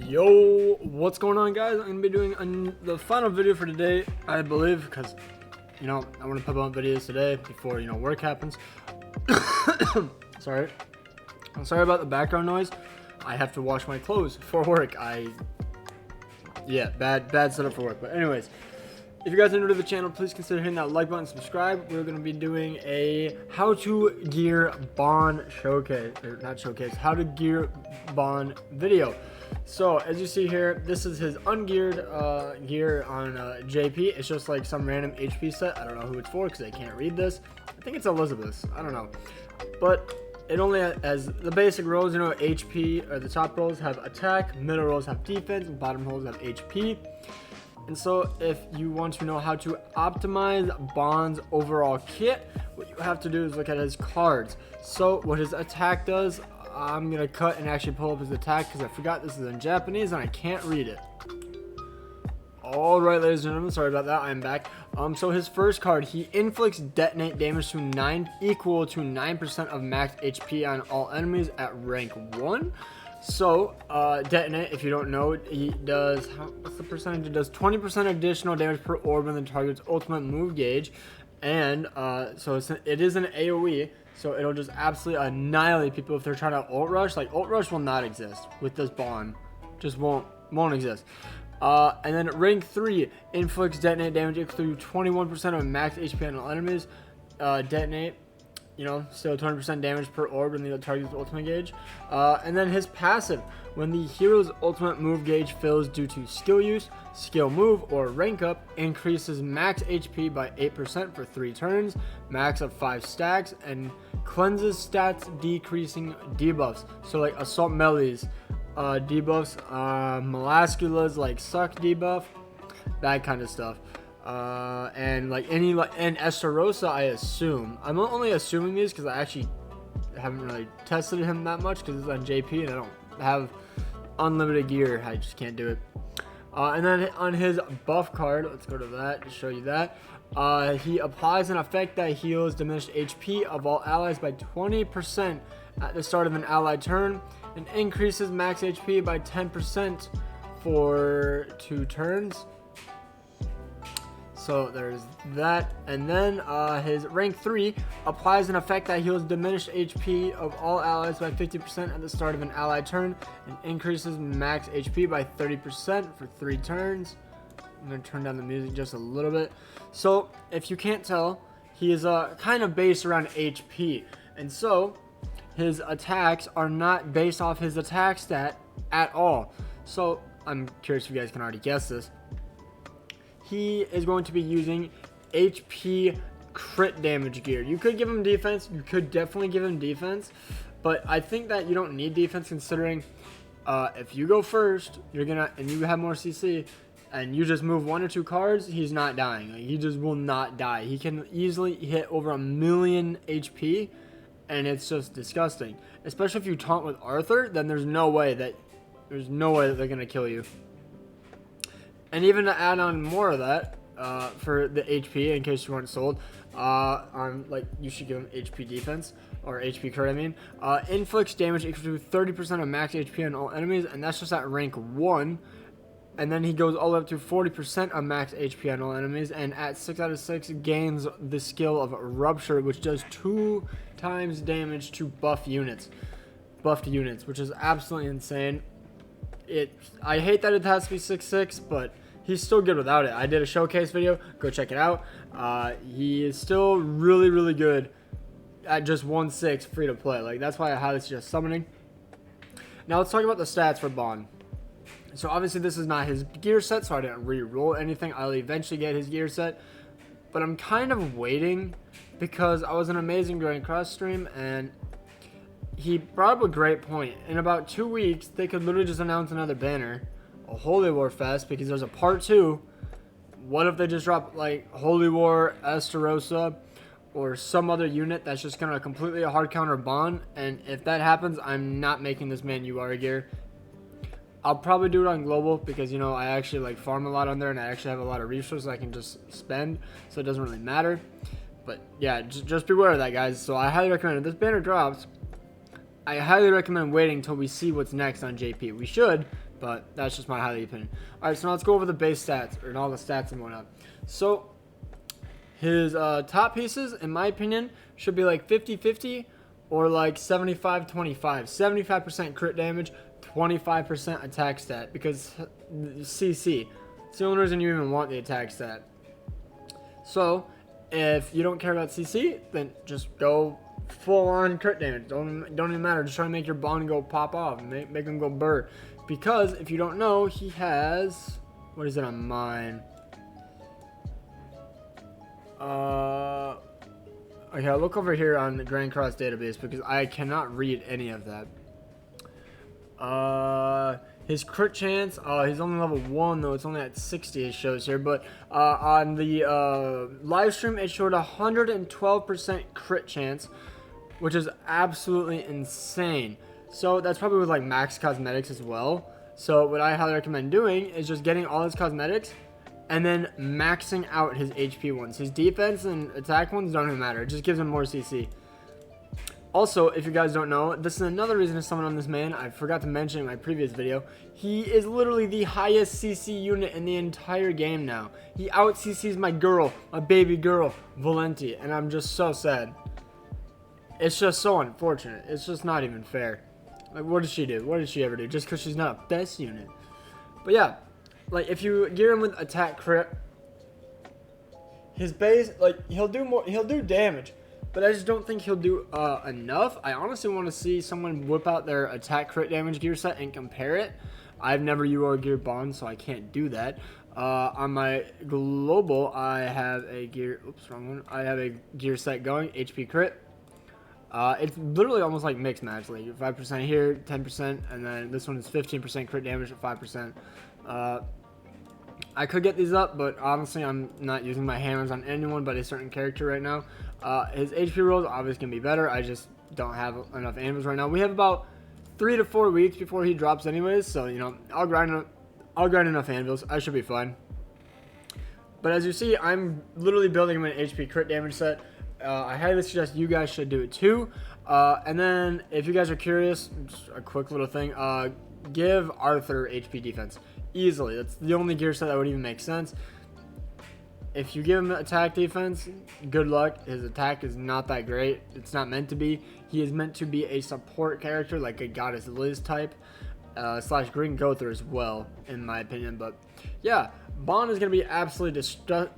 Yo, what's going on, guys? I'm gonna be doing the final video for today, I believe, because I want to put out videos today before work happens. Sorry, I'm sorry about the background noise. I have to wash my clothes for work. Bad setup for work. But anyways, if you guys are new to the channel, please consider hitting that like button and subscribe. We're going to be doing a how to gear Bond showcase, or not showcase, how to gear Bond video. So as you see here, this is his ungeared gear on JP. It's just like some random HP set. I don't know who it's for because I can't read this. I think it's Elizabeth's. I don't know. But it only has the basic rows, HP, or the top rows have attack, middle rows have defense, and bottom rows have HP. And so if you want to know how to optimize Bond's overall kit, what you have to do is look at his cards. So what his attack does, I'm going to cut and actually pull up his attack because I forgot this is in Japanese and I can't read it. Alright, ladies and gentlemen, sorry about that, I'm back. So his first card, he inflicts detonate damage to equal to 9% of max HP on all enemies at rank 1. So, detonate, if you don't know, he does, what's the percentage? It does 20% additional damage per orb in the target's ultimate move gauge. And, so it is an AoE, so it'll just absolutely annihilate people if they're trying to ult rush. Like, ult rush will not exist with this Bond. Just won't exist. And then rank 3, inflicts detonate damage equal to 21% of max HP on all enemies. Detonate, still 20% damage per orb in the target's ultimate gauge. And then his passive, when the hero's ultimate move gauge fills due to skill use, skill move, or rank up, increases max HP by 8% for 3 turns, max of 5 stacks, and cleanses stats decreasing debuffs. So like assault melees, debuffs, Molasculas like suck debuff, that kind of stuff. And like and Estarossa, I assume. I'm only assuming these because I actually haven't really tested him that much because it's on JP and I don't have unlimited gear. I just can't do it. And then on his buff card, let's go to that to show you that. He applies an effect that heals diminished HP of all allies by 20% at the start of an allied turn and increases max HP by 10% for 2 turns. So there's that. And then his rank 3 applies an effect that heals diminished HP of all allies by 50% at the start of an allied turn and increases max HP by 30% for 3 turns. I'm going to turn down the music just a little bit. So if you can't tell, he is kind of based around HP. And so his attacks are not based off his attack stat at all. So I'm curious if you guys can already guess this. He is going to be using HP crit damage gear. You could give him defense. You could definitely give him defense. But I think that you don't need defense considering if you go first, and you have more CC, and you just move 1 or 2 cards, he's not dying. Like, he just will not die. He can easily hit over 1,000,000 HP, and it's just disgusting. Especially if you taunt with Arthur, then there's no way that they're gonna kill you. And even to add on more of that, for the HP, in case you weren't sold, you should give him HP defense, or HP crit, I mean. Inflicts damage equal to 30% of max HP on all enemies, and that's just at rank 1. And then he goes all up to 40% of max HP on all enemies, and at 6 out of 6 gains the skill of Rupture, which does 2 times damage to buffed units, which is absolutely insane. I hate that it has to be 6/6, but he's still good without it. I did a showcase video. Go check it out. He is still really, really good at just 1/6 free to play. Like, that's why I highly suggest summoning. Now let's talk about the stats for Bond. So obviously this is not his gear set, so I didn't re-roll anything. I'll eventually get his gear set, but I'm kind of waiting because I was an Amazing Grand Cross stream and he brought up a great point. In about 2 weeks, they could literally just announce another banner, a Holy War Fest, because there's a part 2. What if they just drop like Holy War, Estarossa, or some other unit that's just gonna completely hard counter Bond? And if that happens, I'm not making this man UR gear. I'll probably do it on global because I actually like farm a lot on there and I actually have a lot of resources I can just spend, so it doesn't really matter. But yeah, just beware of that, guys. So I highly recommend, if this banner drops, I highly recommend waiting until we see what's next on JP. We should, but that's just my highly opinion. All right, so now let's go over the base stats and all the stats and whatnot. So his top pieces, in my opinion, should be like 50-50 or like 75-25. 75% crit damage, 25% attack stat, because CC. It's the only reason you even want the attack stat. So if you don't care about CC, then just go full on crit damage. Don't even matter. Just try to make your bond go pop off and make him go burr. Because if you don't know, he has, what is it on mine? Okay, I'll look over here on the Grand Cross database because I cannot read any of that. His crit chance, he's only level 1 though, it's only at 60 it shows here, but on the live stream it showed 112% crit chance, which is absolutely insane. So that's probably with like max cosmetics as well. So what I highly recommend doing is just getting all his cosmetics and then maxing out his HP ones. His defense and attack ones don't even matter, it just gives him more CC. Also, if you guys don't know, this is another reason to summon on this man. I forgot to mention in my previous video. He is literally the highest CC unit in the entire game now. He out CCs my girl, my baby girl, Valenti, and I'm just so sad. It's just so unfortunate. It's just not even fair. Like, what did she do? What did she ever do? Just because she's not a best unit. But yeah, like if you gear him with attack crit, his base, like he'll do damage. But I just don't think he'll do enough. I honestly want to see someone whip out their attack crit damage gear set and compare it. I've never UR gear bond, so I can't do that. On my global, I have a gear. Oops, wrong one. I have a gear set going, HP crit. It's literally almost like mixed match, like 5% here, 10%, and then this one is 15% crit damage at 5%. I could get these up, but honestly, I'm not using my hammers on anyone but a certain character right now. His HP rolls obviously can be better. I just don't have enough animals right now. We have about 3 to 4 weeks before he drops anyways, so you know, I'll grind enough anvils. I should be fine. But as you see, I'm literally building him an HP crit damage set. I highly suggest you guys should do it too. And then if you guys are curious, just a quick little thing, give Arthur HP defense. Easily. That's the only gear set that would even make sense. If you give him attack defense, good luck. His attack is not that great. It's not meant to be. He is meant to be a support character, like a Goddess Liz type, slash Green Gother as well, in my opinion. But yeah, Bond is going to be absolutely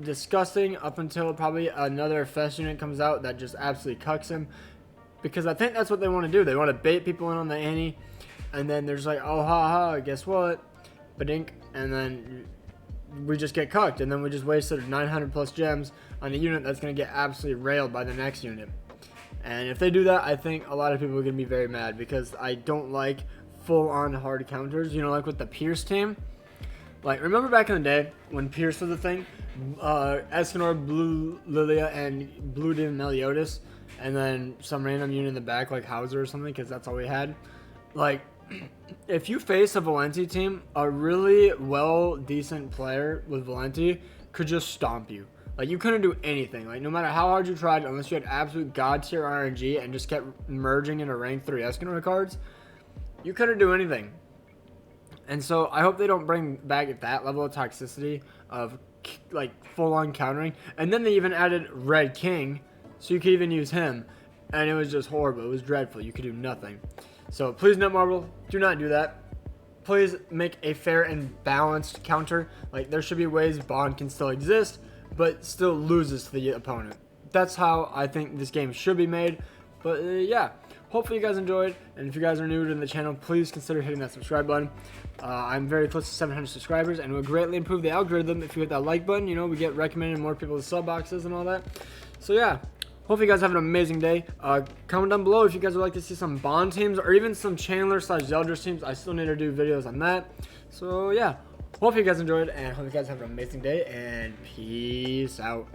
disgusting up until probably another Fest unit comes out that just absolutely cucks him. Because I think that's what they want to do. They want to bait people in on the ante. And then there's like, oh, ha, guess what? Badink. And then we just get cucked, and then we just wasted 900 plus gems on a unit that's going to get absolutely railed by the next unit. And if they do that, I think a lot of people are going to be very mad, because I don't like full-on hard counters, you know, like with the Pierce team. Like, remember back in the day when Pierce was a thing? Escanor, Blue Lilia, and Blue Demon Meliodas, and then some random unit in the back like Hauser or something, because that's all we had. Like, if you face a Valenti team, a really decent player with Valenti could just stomp you. Like, you couldn't do anything. Like, no matter how hard you tried, unless you had absolute god tier RNG and just kept merging into rank 3 Escanor cards, you couldn't do anything. And so I hope they don't bring back that level of toxicity of like full on countering. And then they even added Red King, so you could even use him, and it was just horrible. It was dreadful. You could do nothing. So please, Netmarble, do not do that. Please make a fair and balanced counter. Like, there should be ways Bond can still exist, but still loses to the opponent. That's how I think this game should be made. But yeah, hopefully you guys enjoyed. And if you guys are new to the channel, please consider hitting that subscribe button. I'm very close to 700 subscribers, and it would greatly improve the algorithm if you hit that like button. You know, we get recommended more people to sub boxes and all that. So yeah. Hopefully you guys have an amazing day. Comment down below if you guys would like to see some Bond teams or even some Chandler / Zeldris teams. I still need to do videos on that. So yeah, hope you guys enjoyed, and hope you guys have an amazing day, and peace out.